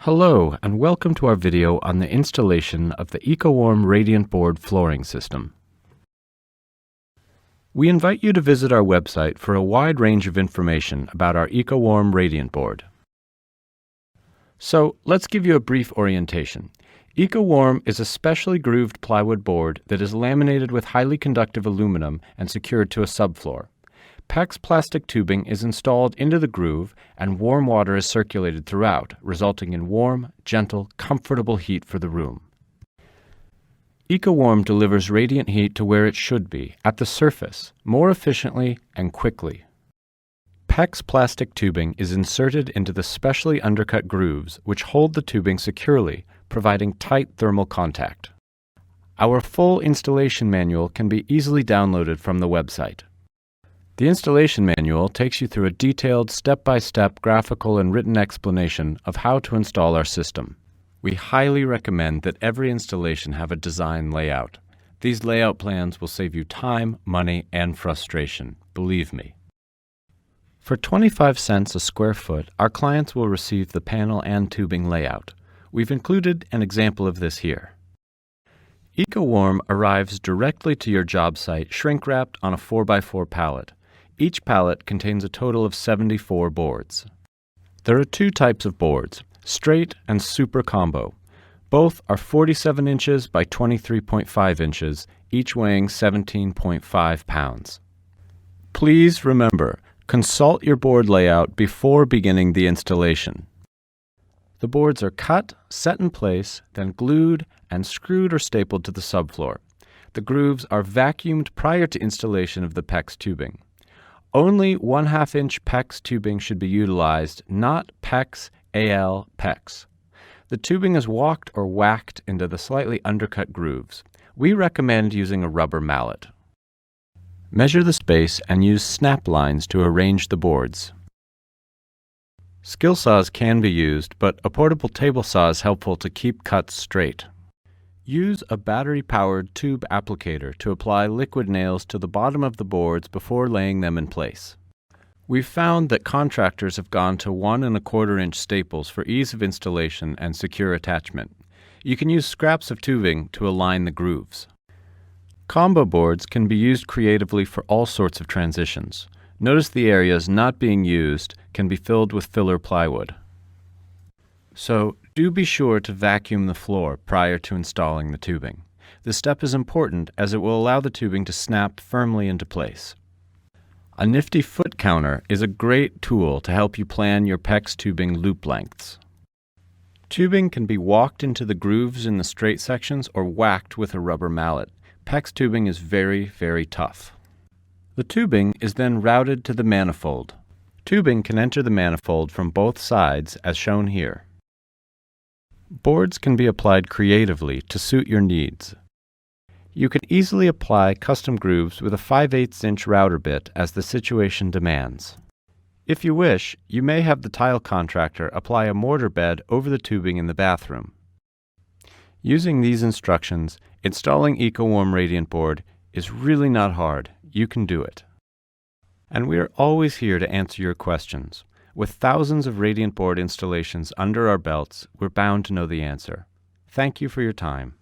Hello and welcome to our video on the installation of the Ecowarm Radiant Board flooring system. We invite you to visit our website for a wide range of information about our Ecowarm Radiant Board. So let's give you a brief orientation. Ecowarm is a specially grooved plywood board that is laminated with highly conductive aluminum and secured to a subfloor. PEX plastic tubing is installed into the groove and warm water is circulated throughout, resulting in warm, gentle, comfortable heat for the room. Ecowarm delivers radiant heat to where it should be, at the surface, more efficiently and quickly. PEX plastic tubing is inserted into the specially undercut grooves which hold the tubing securely, providing tight thermal contact. Our full installation manual can be easily downloaded from the website. The installation manual takes you through a detailed step-by-step graphical and written explanation of how to install our system. We highly recommend that every installation have a design layout. These layout plans will save you time, money, and frustration, believe me. For 25 cents a square foot, our clients will receive the panel and tubing layout. We've included an example of this here. Ecowarm arrives directly to your job site shrink-wrapped on a 4x4 pallet. Each pallet contains a total of 74 boards. There are two types of boards, straight and super combo. Both are 47 inches by 23.5 inches, each weighing 17.5 pounds. Please remember, consult your board layout before beginning the installation. The boards are cut, set in place, then glued and screwed or stapled to the subfloor. The grooves are vacuumed prior to installation of the PEX tubing. Only 1/2 inch PEX tubing should be utilized, not PEX AL PEX. The tubing is walked or whacked into the slightly undercut grooves. We recommend using a rubber mallet. Measure the space and use snap lines to arrange the boards. Skill saws can be used, but a portable table saw is helpful to keep cuts straight. Use a battery-powered tube applicator to apply liquid nails to the bottom of the boards before laying them in place. We've found that contractors have gone to 1 1/4 inch staples for ease of installation and secure attachment. You can use scraps of tubing to align the grooves. Combo boards can be used creatively for all sorts of transitions. Notice the areas not being used can be filled with filler plywood. So, do be sure to vacuum the floor prior to installing the tubing. This step is important as it will allow the tubing to snap firmly into place. A nifty foot counter is a great tool to help you plan your PEX tubing loop lengths. Tubing can be walked into the grooves in the straight sections or whacked with a rubber mallet. PEX tubing is very, very tough. The tubing is then routed to the manifold. Tubing can enter the manifold from both sides as shown here. Boards can be applied creatively to suit your needs. You can easily apply custom grooves with a 5/8 inch router bit as the situation demands. If you wish, you may have the tile contractor apply a mortar bed over the tubing in the bathroom. Using these instructions, installing Ecowarm Radiant Board is really not hard. You can do it. And we are always here to answer your questions. With thousands of Radiant Board installations under our belts, we're bound to know the answer. Thank you for your time.